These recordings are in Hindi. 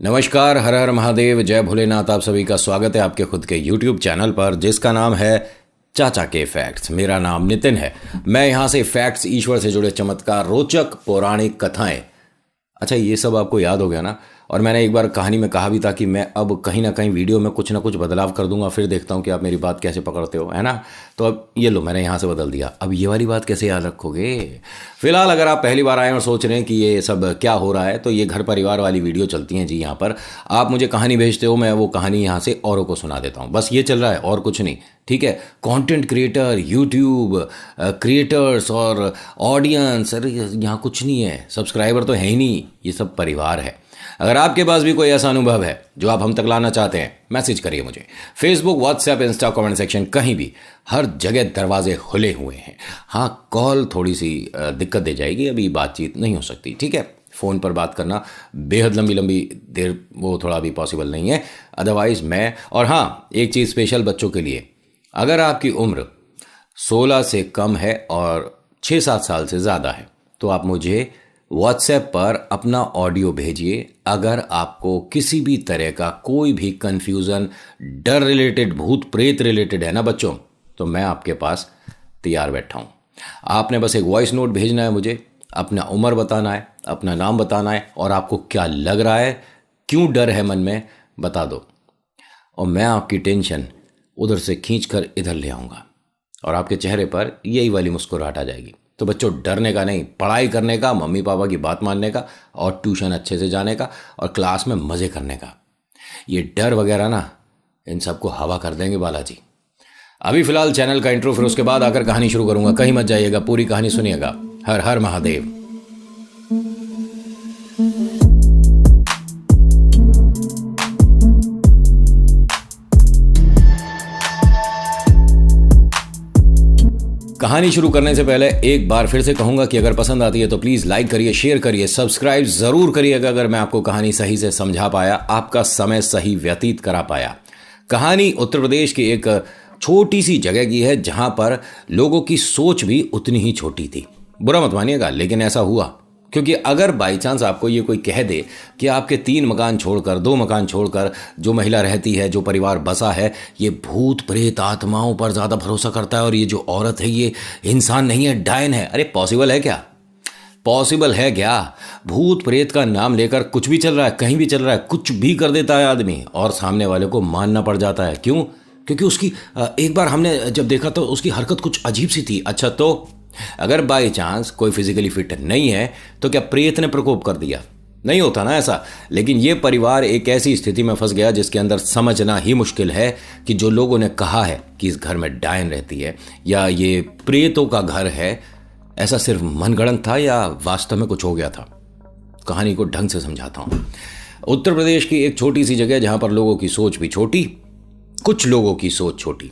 नमस्कार, हर हर महादेव, जय भोलेनाथ। आप सभी का स्वागत है आपके खुद के YouTube चैनल पर जिसका नाम है चाचा के फैक्ट्स। मेरा नाम नितिन है। मैं यहाँ से फैक्ट्स, ईश्वर से जुड़े चमत्कार, रोचक पौराणिक कथाएं। अच्छा, ये सब आपको याद हो गया ना। और मैंने एक बार कहानी में कहा भी था कि मैं अब कहीं ना कहीं वीडियो में कुछ ना कुछ बदलाव कर दूंगा, फिर देखता हूँ कि आप मेरी बात कैसे पकड़ते हो, है ना। तो अब ये लो, मैंने यहाँ से बदल दिया। अब ये वाली बात कैसे याद रखोगे। फिलहाल अगर आप पहली बार आए और सोच रहे हैं कि ये सब क्या हो रहा है, तो ये घर परिवार वाली वीडियो चलती हैं जी। यहाँ पर आप मुझे कहानी भेजते हो, मैं वो कहानी यहाँ से औरों को सुना देता हूँ। बस ये चल रहा है और कुछ नहीं, ठीक है। कंटेंट क्रिएटर, यूट्यूब क्रिएटर्स और ऑडियंस, अरे यहाँ कुछ नहीं है। सब्सक्राइबर तो है ही नहीं, ये सब परिवार है। अगर आपके पास भी कोई ऐसा अनुभव है जो आप हम तक लाना चाहते हैं, मैसेज करिए मुझे। Facebook, WhatsApp, Insta, comment section, कहीं भी, हर जगह दरवाजे खुले हुए हैं। हाँ, कॉल थोड़ी सी दिक्कत दे जाएगी, अभी बातचीत नहीं हो सकती, ठीक है। फ़ोन पर बात करना बेहद लंबी लंबी देर, वो थोड़ा भी पॉसिबल नहीं है। अदरवाइज़ मैं, और हाँ, एक चीज़ स्पेशल बच्चों के लिए, अगर आपकी उम्र 16 से कम है और 6-7 साल से ज़्यादा है तो आप मुझे व्हाट्सएप पर अपना ऑडियो भेजिए। अगर आपको किसी भी तरह का कोई भी कन्फ्यूज़न, डर रिलेटेड, भूत प्रेत रिलेटेड है ना बच्चों, तो मैं आपके पास तैयार बैठा हूँ। आपने बस एक वॉइस नोट भेजना है मुझे, अपना उम्र बताना है, अपना नाम बताना है, और आपको क्या लग रहा है, क्यों डर है मन में, बता दो। और मैं आपकी टेंशन उधर से खींच कर इधर ले आऊँगा और आपके चेहरे पर यही वाली मुस्कुराहट आ जाएगी। तो बच्चों, डरने का नहीं, पढ़ाई करने का, मम्मी पापा की बात मानने का, और ट्यूशन अच्छे से जाने का, और क्लास में मज़े करने का। ये डर वगैरह ना, इन सबको हवा कर देंगे बालाजी। अभी फ़िलहाल चैनल का इंट्रो, फिर उसके बाद आकर कहानी शुरू करूँगा। कहीं मत जाइएगा, पूरी कहानी सुनिएगा। हर हर महादेव। कहानी शुरू करने से पहले एक बार फिर से कहूंगा कि अगर पसंद आती है तो प्लीज़ लाइक करिए, शेयर करिए, सब्सक्राइब ज़रूर करिएगा अगर मैं आपको कहानी सही से समझा पाया, आपका समय सही व्यतीत करा पाया। कहानी उत्तर प्रदेश की एक छोटी सी जगह की है जहां पर लोगों की सोच भी उतनी ही छोटी थी। बुरा मत मानिएगा, लेकिन ऐसा हुआ। क्योंकि अगर बाई चांस आपको ये कोई कह दे कि आपके 3 मकान छोड़कर, 2 मकान छोड़कर जो महिला रहती है, जो परिवार बसा है, ये भूत प्रेत आत्माओं पर ज़्यादा भरोसा करता है, और ये जो औरत है ये इंसान नहीं है, डायन है, अरे पॉसिबल है क्या? पॉसिबल है क्या? भूत प्रेत का नाम लेकर कुछ भी चल रहा है, कहीं भी चल रहा है, कुछ भी कर देता है आदमी, और सामने वाले को मानना पड़ जाता है। क्यों? क्योंकि उसकी एक बार हमने जब देखा तो उसकी हरकत कुछ अजीब सी थी। अच्छा, तो अगर बाई चांस कोई फिजिकली फिट नहीं है तो क्या प्रेत ने प्रकोप कर दिया? नहीं होता ना ऐसा। लेकिन ये परिवार एक ऐसी स्थिति में फंस गया जिसके अंदर समझना ही मुश्किल है कि जो लोगों ने कहा है कि इस घर में डायन रहती है या ये प्रेतों का घर है, ऐसा सिर्फ मनगढ़ंत था या वास्तव में कुछ हो गया था। कहानी को ढंग से समझाता हूं। उत्तर प्रदेश की एक छोटी सी जगह जहां पर लोगों की सोच भी छोटी, कुछ लोगों की सोच छोटी।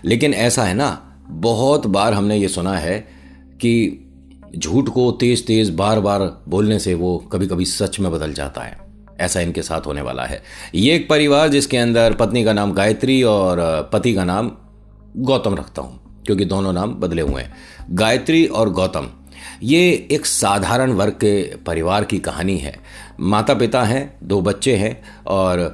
लेकिन ऐसा है ना, बहुत बार हमने ये सुना है कि झूठ को तेज तेज बार बार बोलने से वो कभी कभी सच में बदल जाता है। ऐसा इनके साथ होने वाला है। ये एक परिवार जिसके अंदर पत्नी का नाम गायत्री और पति का नाम गौतम रखता हूँ, क्योंकि दोनों नाम बदले हुए हैं, गायत्री और गौतम। ये एक साधारण वर्ग के परिवार की कहानी है। माता पिता हैं, 2 बच्चे हैं और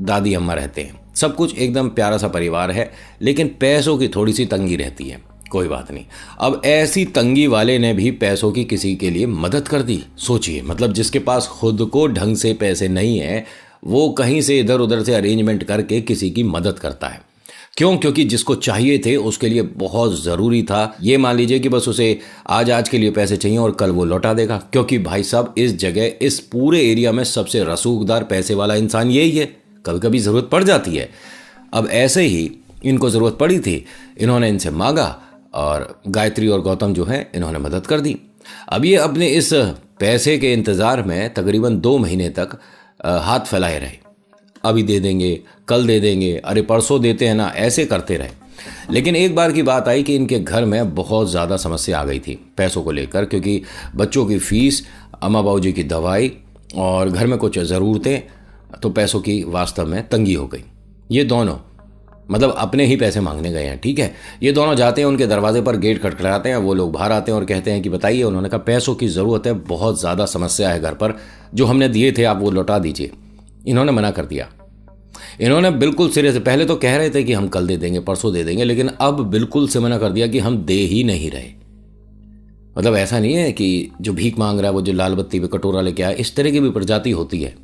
दादी अम्मा रहते हैं। सब कुछ एकदम प्यारा सा परिवार है, लेकिन पैसों की थोड़ी सी तंगी रहती है। कोई बात नहीं। अब ऐसी तंगी वाले ने भी पैसों की किसी के लिए मदद कर दी। सोचिए, मतलब जिसके पास खुद को ढंग से पैसे नहीं है, वो कहीं से इधर उधर से अरेंजमेंट करके किसी की मदद करता है। क्यों? क्योंकि जिसको चाहिए थे उसके लिए बहुत ज़रूरी था। ये मान लीजिए कि बस उसे आज के लिए पैसे चाहिए और कल वो लौटा देगा। क्योंकि भाई साहब, इस जगह, इस पूरे एरिया में सबसे रसूखदार पैसे वाला इंसान यही है। कभी कभी ज़रूरत पड़ जाती है। अब ऐसे ही इनको ज़रूरत पड़ी थी, इन्होंने इनसे मांगा और गायत्री और गौतम जो हैं, इन्होंने मदद कर दी। अब ये अपने इस पैसे के इंतज़ार में तकरीबन 2 महीने तक हाथ फैलाए रहे। अभी दे देंगे, कल दे देंगे, अरे परसों देते हैं ना, ऐसे करते रहे। लेकिन एक बार की बात आई कि इनके घर में बहुत ज़्यादा समस्या आ गई थी पैसों को लेकर, क्योंकि बच्चों की फ़ीस, अम्मा बाबू जी की दवाई और घर में कुछ ज़रूरतें, तो पैसों की वास्तव में तंगी हो गई। ये दोनों मतलब अपने ही पैसे मांगने गए हैं, ठीक है। ये दोनों जाते हैं, उनके दरवाजे पर गेट खटखटाते हैं, वो लोग बाहर आते हैं और कहते हैं कि बताइए। उन्होंने कहा पैसों की ज़रूरत है, बहुत ज़्यादा समस्या है घर पर, जो हमने दिए थे आप वो लौटा दीजिए। इन्होंने मना कर दिया। इन्होंने बिल्कुल सिरे से, पहले तो कह रहे थे कि हम कल दे देंगे, परसों दे देंगे, लेकिन अब बिल्कुल से मना कर दिया कि हम दे ही नहीं रहे। मतलब ऐसा नहीं है कि जो भीख मांग रहा है वो जो लाल बत्ती पे कटोरा लेके आया, इस तरह की भी प्रजाति होती है।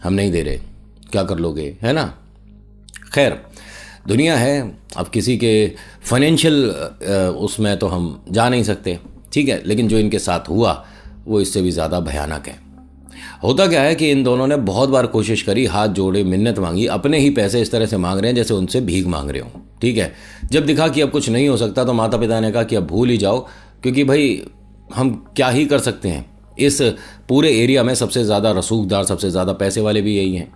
हम नहीं दे रहे, क्या कर लोगे, है ना। खैर, दुनिया है, अब किसी के फाइनेंशियल उसमें तो हम जा नहीं सकते, ठीक है, लेकिन जो इनके साथ हुआ वो इससे भी ज़्यादा भयानक है। होता क्या है कि इन दोनों ने बहुत बार कोशिश करी, हाथ जोड़े, मिन्नत मांगी, अपने ही पैसे इस तरह से मांग रहे हैं जैसे उनसे भीख मांग रहे हो, ठीक है। जब दिखा कि अब कुछ नहीं हो सकता तो माता पिता ने कहा कि अब भूल ही जाओ, क्योंकि भाई हम क्या ही कर सकते हैं, इस पूरे एरिया में सबसे ज़्यादा रसूखदार, सबसे ज़्यादा पैसे वाले भी यही हैं,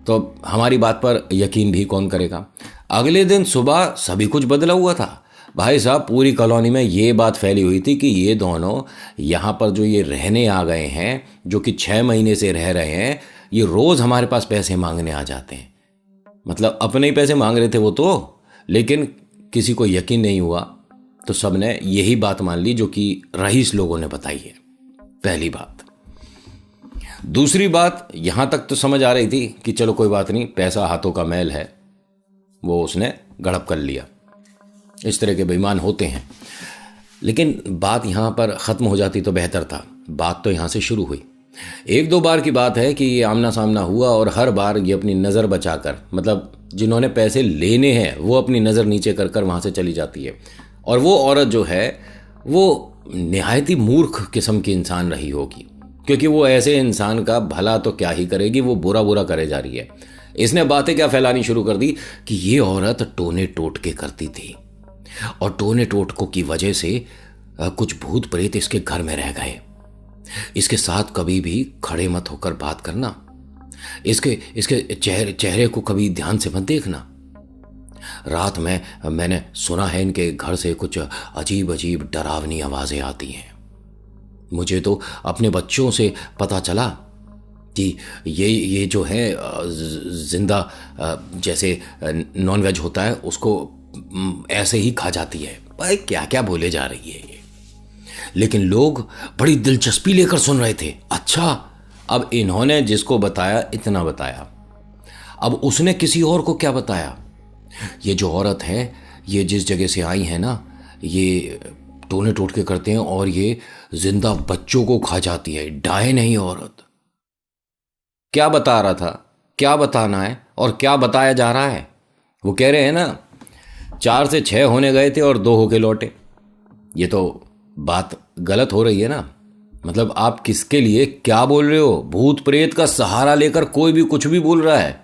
तो हमारी बात पर यकीन भी कौन करेगा। अगले दिन सुबह सभी कुछ बदला हुआ था भाई साहब। पूरी कॉलोनी में ये बात फैली हुई थी कि ये दोनों यहाँ पर जो ये रहने आ गए हैं, जो कि 6 महीने से रह रहे हैं, ये रोज़ हमारे पास पैसे मांगने आ जाते हैं। मतलब अपने ही पैसे मांग रहे थे वो तो, लेकिन किसी को यकीन नहीं हुआ, तो सब ने यही बात मान ली जो कि रईस लोगों ने बताई है, पहली बात। दूसरी बात, यहां तक तो समझ आ रही थी कि चलो कोई बात नहीं, पैसा हाथों का मैल है, वो उसने गड़प कर लिया, इस तरह के बेईमान होते हैं। लेकिन बात यहां पर ख़त्म हो जाती तो बेहतर था। बात तो यहां से शुरू हुई। 1-2 बार की बात है कि ये आमना सामना हुआ और हर बार ये अपनी नज़र बचाकर, मतलब जिन्होंने पैसे लेने हैं वो अपनी नज़र नीचे कर कर वहाँ से चली जाती है। और वो औरत जो है वो निहायत ही मूर्ख किस्म की इंसान रही होगी, क्योंकि वो ऐसे इंसान का भला तो क्या ही करेगी, वो बुरा बुरा करे जा रही है। इसने बातें क्या फैलानी शुरू कर दी कि ये औरत टोने टोटके करती थी और टोने टोटकों की वजह से कुछ भूत प्रेत इसके घर में रह गए। इसके साथ कभी भी खड़े मत होकर बात करना, इसके चेहरे को कभी ध्यान से मत देखना। रात में मैंने सुना है इनके घर से कुछ अजीब अजीब डरावनी आवाजें आती हैं। मुझे तो अपने बच्चों से पता चला कि ये जो है जिंदा जैसे नॉनवेज होता है उसको ऐसे ही खा जाती है। भाई क्या क्या बोले जा रही है ये, लेकिन लोग बड़ी दिलचस्पी लेकर सुन रहे थे। अच्छा, अब इन्होंने जिसको बताया इतना बताया, अब उसने किसी और को क्या बताया। ये जो औरत है, ये जिस जगह से आई है ना, ये टोने टोटके करते हैं और ये जिंदा बच्चों को खा जाती है। डायन है ये औरत। क्या बता रहा था, क्या बताना है और क्या बताया जा रहा है। वो कह रहे हैं ना 4 से 6 होने गए थे और 2 होके लौटे। ये तो बात गलत हो रही है ना। मतलब आप किसके लिए क्या बोल रहे हो। भूत प्रेत का सहारा लेकर कोई भी कुछ भी बोल रहा है।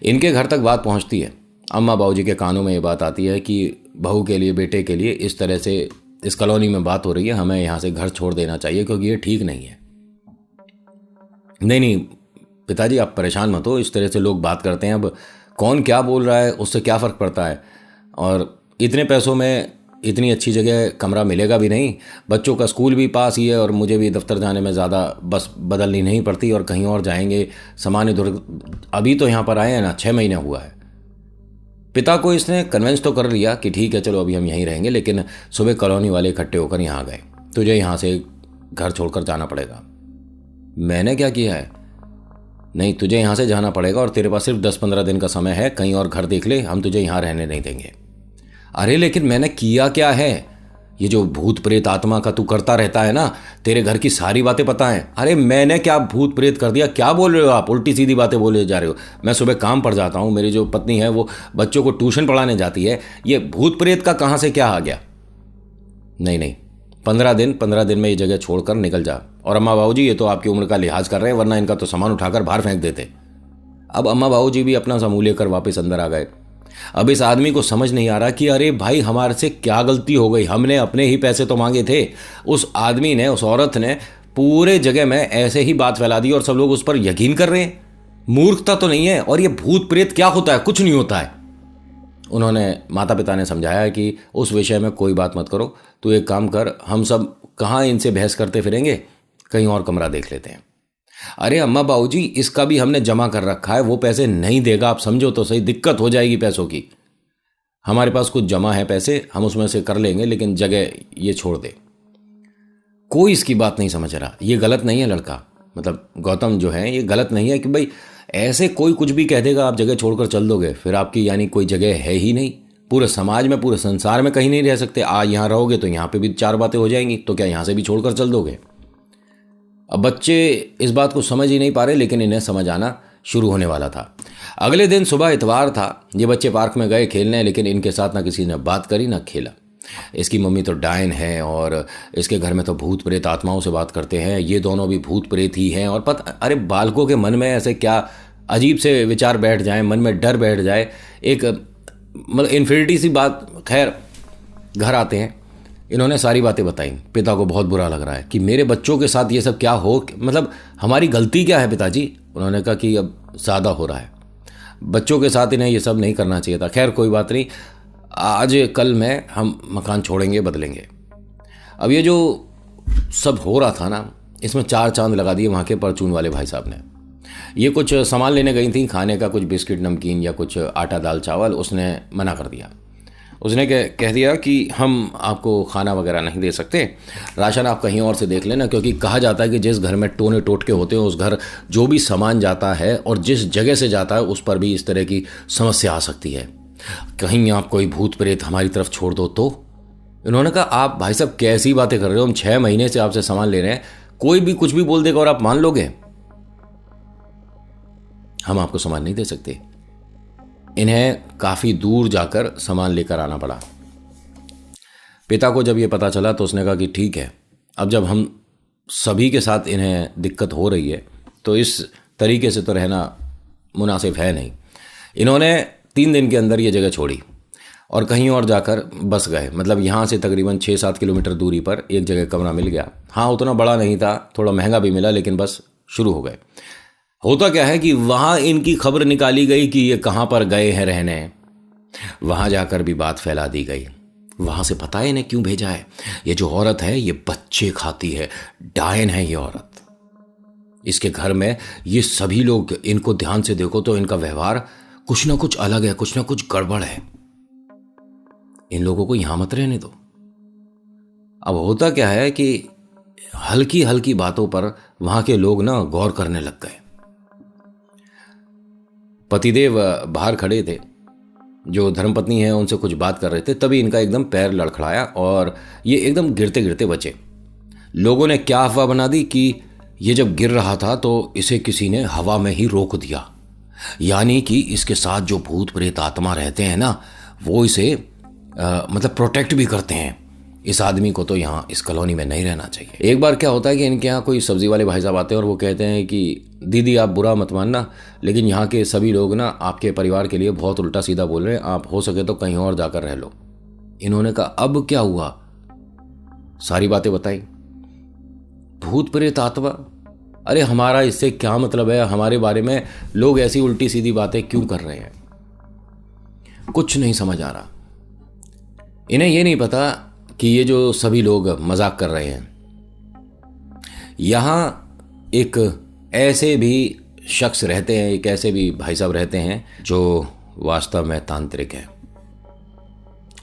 इनके घर तक बात पहुंचती है, अम्मा बाबूजी के कानों में ये बात आती है कि बहू के लिए, बेटे के लिए इस तरह से इस कॉलोनी में बात हो रही है, हमें यहाँ से घर छोड़ देना चाहिए क्योंकि ये ठीक नहीं है। नहीं पिताजी आप परेशान मत हो, इस तरह से लोग बात करते हैं, अब कौन क्या बोल रहा है उससे क्या फ़र्क पड़ता है। और इतने पैसों में इतनी अच्छी जगह कमरा मिलेगा भी नहीं, बच्चों का स्कूल भी पास ही है और मुझे भी दफ्तर जाने में ज़्यादा बस बदलनी नहीं पड़ती और कहीं और जाएंगे सामान्य अभी तो यहाँ पर आए हैं ना, 6 महीने हुआ है। पिता को इसने कन्विंस तो कर लिया कि ठीक है चलो अभी हम यहीं रहेंगे, लेकिन सुबह कॉलोनी वाले इकट्ठे होकर यहाँ आ गए, तुझे यहाँ से घर छोड़कर जाना पड़ेगा। मैंने क्या किया है, नहीं तुझे यहाँ से जाना पड़ेगा और तेरे पास सिर्फ 10-15 दिन का समय है, कहीं और घर देख ले, हम तुझे यहाँ रहने नहीं देंगे। अरे लेकिन मैंने किया क्या है, ये जो भूत प्रेत आत्मा का तू करता रहता है ना, तेरे घर की सारी बातें पता है। अरे मैंने क्या भूत प्रेत कर दिया, क्या बोल रहे हो आप, उल्टी सीधी बातें बोले जा रहे हो। मैं सुबह काम पर जाता हूँ, मेरी जो पत्नी है वो बच्चों को ट्यूशन पढ़ाने जाती है, ये भूत प्रेत का कहाँ से क्या आ गया। नहीं 15 दिन में ये जगह छोड़कर निकल जा। और अम्मा बाबूजी ये तो आपकी उम्र का लिहाज कर रहे हैं, वरना इनका तो सामान उठाकर बाहर फेंक देते। अब अम्मा बाबूजी भी अपना समूह लेकर वापस अंदर आ गए। अब इस आदमी को समझ नहीं आ रहा कि अरे भाई हमारे से क्या गलती हो गई, हमने अपने ही पैसे तो मांगे थे। उस आदमी ने, उस औरत ने पूरे जगह में ऐसे ही बात फैला दी और सब लोग उस पर यकीन कर रहे हैं। मूर्खता तो नहीं है। और ये भूत प्रेत क्या होता है, कुछ नहीं होता है। उन्होंने, माता पिता ने समझाया कि उस विषय में कोई बात मत करो, तू एक काम कर, हम सब कहाँ इनसे बहस करते फिरेंगे, कहीं और कमरा देख लेते हैं। अरे अम्मा बाबूजी इसका भी हमने जमा कर रखा है, वो पैसे नहीं देगा, आप समझो तो सही, दिक्कत हो जाएगी पैसों की। हमारे पास कुछ जमा है पैसे, हम उसमें से कर लेंगे, लेकिन जगह ये छोड़ दे। कोई इसकी बात नहीं समझ रहा। ये गलत नहीं है लड़का, मतलब गौतम जो है ये गलत नहीं है कि भाई ऐसे कोई कुछ भी कह देगा आप जगह छोड़कर चल दोगे, फिर आपकी यानी कोई जगह है ही नहीं पूरे समाज में, पूरे संसार में कहीं नहीं रह सकते। यहाँ रहोगे तो यहाँ पे भी चार बातें हो जाएंगी, तो क्या यहाँ से भी छोड़कर चल दोगे? अब बच्चे इस बात को समझ ही नहीं पा रहे, लेकिन इन्हें समझ आना शुरू होने वाला था। अगले दिन सुबह इतवार था, ये बच्चे पार्क में गए खेलने, लेकिन इनके साथ ना किसी ने बात करी ना खेला। इसकी मम्मी तो डायन है और इसके घर में तो भूत प्रेत आत्माओं से बात करते हैं, ये दोनों भी भूत प्रेत ही हैं। और पता, अरे बालकों के मन में ऐसे क्या अजीब से विचार बैठ जाए, मन में डर बैठ जाए, एक मतलब इन्फिनिटी सी बात। खैर घर आते हैं, इन्होंने सारी बातें बताई। पिता को बहुत बुरा लग रहा है कि मेरे बच्चों के साथ ये सब क्या हो, मतलब हमारी गलती क्या है पिताजी? उन्होंने कहा कि अब ज़्यादा हो रहा है, बच्चों के साथ इन्हें ये सब नहीं करना चाहिए था। खैर कोई बात नहीं, आज कल में हम मकान छोड़ेंगे, बदलेंगे। अब ये जो सब हो रहा था ना, इसमें चार चांद लगा दिए वहाँ के परचून वाले भाई साहब ने। ये कुछ सामान लेने गई थी खाने का, कुछ बिस्किट नमकीन या कुछ आटा दाल चावल, उसने मना कर दिया। उसने कह दिया कि हम आपको खाना वगैरह नहीं दे सकते, राशन आप कहीं और से देख लेना, क्योंकि कहा जाता है कि जिस घर में टोने टोटके होते हैं उस घर जो भी सामान जाता है और जिस जगह से जाता है उस पर भी इस तरह की समस्या आ सकती है। कहीं आप कोई भूत प्रेत हमारी तरफ छोड़ दो तो। इन्होंने कहा आप भाई साहब कैसी बातें कर रहे हो, हम 6 महीने से आपसे सामान ले रहे हैं, कोई भी कुछ भी बोल देगा और आप मान लोगे? हम आपको सामान नहीं दे सकते। इन्हें काफी दूर जाकर सामान लेकर आना पड़ा। पिता को जब ये पता चला तो उसने कहा कि ठीक है, अब जब हम सभी के साथ इन्हें दिक्कत हो रही है तो इस तरीके से तो रहना मुनासिब है नहीं। इन्होंने 3 दिन के अंदर ये जगह छोड़ी और कहीं और जाकर बस गए। मतलब यहाँ से तकरीबन 6-7 किलोमीटर दूरी पर एक जगह कमरा मिल गया। हाँ, उतना बड़ा नहीं था, थोड़ा महंगा भी मिला, लेकिन बस शुरू हो गए। होता क्या है कि वहाँ इनकी खबर निकाली गई कि ये कहाँ पर गए हैं रहने। वहाँ जाकर भी बात फैला दी गई। वहाँ से पता है इन्हें क्यों भेजा है? ये जो औरत है ये बच्चे खाती है, डायन है ये औरत। इसके घर में ये सभी लोग, इनको ध्यान से देखो तो इनका व्यवहार कुछ ना कुछ अलग है, कुछ ना कुछ गड़बड़ है। इन लोगों को यहां मत रहने दो। अब होता क्या है कि हल्की हल्की बातों पर वहां के लोग ना गौर करने लग गए। पतिदेव बाहर खड़े थे, जो धर्मपत्नी है उनसे कुछ बात कर रहे थे, तभी इनका एकदम पैर लड़खड़ाया और ये एकदम गिरते गिरते बचे। लोगों ने क्या अफवाह बना दी कि ये जब गिर रहा था तो इसे किसी ने हवा में ही रोक दिया, यानी कि इसके साथ जो भूत प्रेत आत्मा रहते हैं ना, वो इसे मतलब प्रोटेक्ट भी करते हैं। इस आदमी को तो यहाँ इस कॉलोनी में नहीं रहना चाहिए। एक बार क्या होता है कि इनके यहाँ कोई सब्जी वाले भाई साहब आते हैं और वो कहते हैं कि दीदी आप बुरा मत मानना, लेकिन यहाँ के सभी लोग ना आपके परिवार के लिए बहुत उल्टा सीधा बोल रहे हैं, आप हो सके तो कहीं और जाकर रह लो। इन्होंने कहा अब क्या हुआ? सारी बातें बताई। भूत प्रेत आत्मा, अरे हमारा इससे क्या मतलब है? हमारे बारे में लोग ऐसी उल्टी सीधी बातें क्यों कर रहे हैं? कुछ नहीं समझ आ रहा। इन्हें यह नहीं पता कि ये जो सभी लोग मजाक कर रहे हैं, यहां एक ऐसे भी शख्स रहते हैं, एक ऐसे भी भाई साहब रहते हैं जो वास्तव में तांत्रिक है।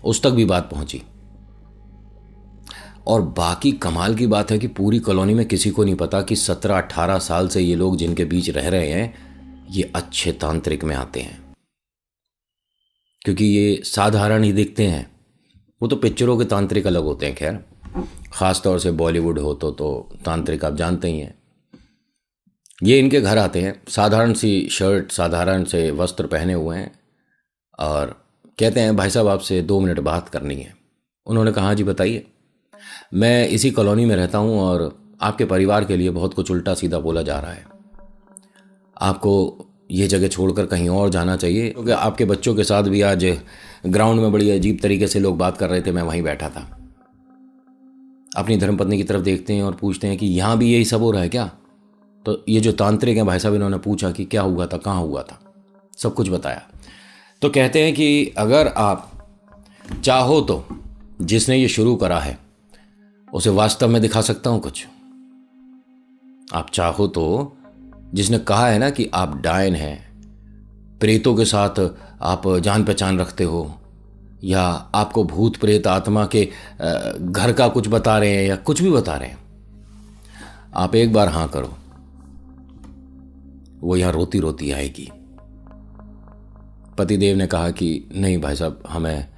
उस तक भी बात पहुंची। और बाकी कमाल की बात है कि पूरी कॉलोनी में किसी को नहीं पता कि 17-18 साल से ये लोग जिनके बीच रह रहे हैं ये अच्छे तांत्रिक में आते हैं, क्योंकि ये साधारण ही दिखते हैं। वो तो पिक्चरों के तांत्रिक अलग होते हैं। खैर, ख़ास तौर से बॉलीवुड हो तो तांत्रिक आप जानते ही हैं। ये इनके घर आते हैं, साधारण सी शर्ट, साधारण से वस्त्र पहने हुए हैं और कहते हैं भाई साहब आपसे 2 मिनट बात करनी है। उन्होंने कहा जी बताइए। मैं इसी कॉलोनी में रहता हूँ और आपके परिवार के लिए बहुत कुछ उल्टा सीधा बोला जा रहा है। आपको ये जगह छोड़कर कहीं और जाना चाहिए, क्योंकि आपके बच्चों के साथ भी आज ग्राउंड में बड़ी अजीब तरीके से लोग बात कर रहे थे, मैं वहीं बैठा था। अपनी धर्मपत्नी की तरफ देखते हैं और पूछते हैं कि यहाँ भी यही सब हो रहा है क्या? तो ये जो तांत्रिक हैं भाई साहब, इन्होंने पूछा कि क्या हुआ था, कहाँ हुआ था, सब कुछ बताया। तो कहते हैं कि अगर आप चाहो तो जिसने ये शुरू करा है उसे वास्तव में दिखा सकता हूँ कुछ। आप चाहो तो जिसने कहा है ना कि आप डायन हैं, प्रेतों के साथ आप जान पहचान रखते हो, या आपको भूत प्रेत आत्मा के घर का कुछ बता रहे हैं या कुछ भी बता रहे हैं, आप एक बार हाँ करो, वो यहां रोती रोती आएगी। पतिदेव ने कहा कि नहीं भाई साहब, हमें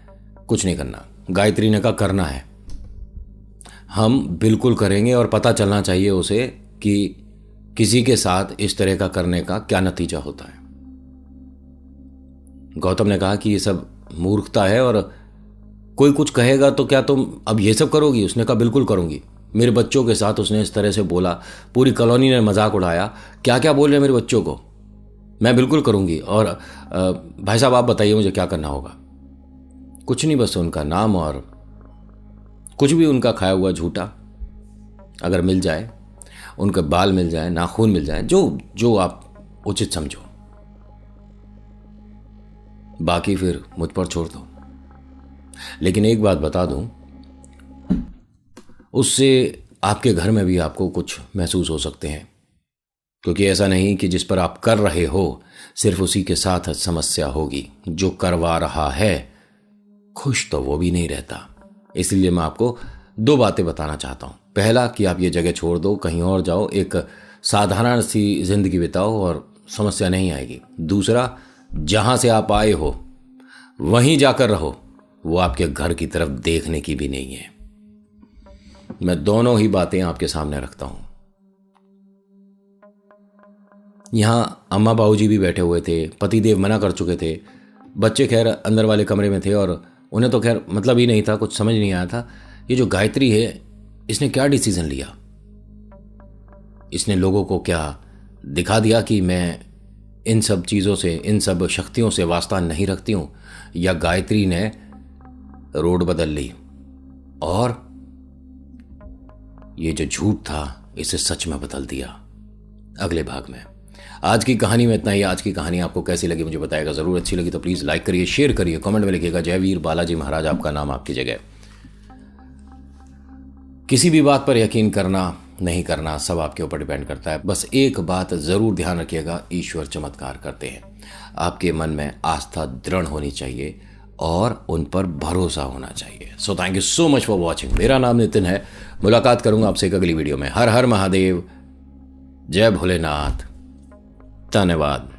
कुछ नहीं करना। गायत्री ने कहा करना है, हम बिल्कुल करेंगे और पता चलना चाहिए उसे कि किसी के साथ इस तरह का करने का क्या नतीजा होता है। गौतम ने कहा कि ये सब मूर्खता है और कोई कुछ कहेगा तो क्या तुम अब ये सब करोगी? उसने कहा बिल्कुल करूंगी। मेरे बच्चों के साथ उसने इस तरह से बोला, पूरी कॉलोनी ने मजाक उड़ाया, क्या क्या बोल रहे हैं मेरे बच्चों को, मैं बिल्कुल करूंगी। और भाई साहब आप बताइए मुझे क्या करना होगा? कुछ नहीं, बस उनका नाम और कुछ भी उनका खाया हुआ झूठा अगर मिल जाए, उनके बाल मिल जाए, नाखून मिल जाए, जो जो आप उचित समझो, बाकी फिर मुझ पर छोड़ दो। लेकिन एक बात बता दूं, उससे आपके घर में भी आपको कुछ महसूस हो सकते हैं, क्योंकि ऐसा नहीं कि जिस पर आप कर रहे हो सिर्फ उसी के साथ समस्या होगी, जो करवा रहा है खुश तो वो भी नहीं रहता। इसलिए मैं आपको दो बातें बताना चाहता हूं। पहला कि आप ये जगह छोड़ दो, कहीं और जाओ, एक साधारण सी जिंदगी बिताओ और समस्या नहीं आएगी। दूसरा, जहां से आप आए हो वहीं जाकर रहो, वो आपके घर की तरफ देखने की भी नहीं है। मैं दोनों ही बातें आपके सामने रखता हूं। यहां अम्मा बाबूजी भी बैठे हुए थे, पतिदेव मना कर चुके थे, बच्चे खैर अंदर वाले कमरे में थे और उन्हें तो खैर मतलब ही नहीं था, कुछ समझ नहीं आया था ये जो गायत्री है इसने क्या डिसीजन लिया। इसने लोगों को क्या दिखा दिया कि मैं इन सब चीज़ों से, इन सब शक्तियों से वास्ता नहीं रखती हूं, या गायत्री ने रोड बदल ली और ये जो झूठ था इसे सच में बदल दिया। अगले भाग में। आज की कहानी में इतना ही। आज की कहानी आपको कैसी लगी मुझे बताएगा जरूर। अच्छी लगी तो प्लीज़ लाइक करिए, शेयर करिए, कमेंट में लिखिएगा जय वीर बालाजी महाराज आपका नाम आपकी जगह। किसी भी बात पर यकीन करना नहीं करना सब आपके ऊपर डिपेंड करता है। बस एक बात जरूर ध्यान रखिएगा, ईश्वर चमत्कार करते हैं। आपके मन में आस्था दृढ़ होनी चाहिए और उन पर भरोसा होना चाहिए। So thank you so much for watching. मेरा नाम नितिन है। मुलाकात करूंगा आपसे एक अगली वीडियो में। हर हर महादेव, जय भोलेनाथ, धन्यवाद।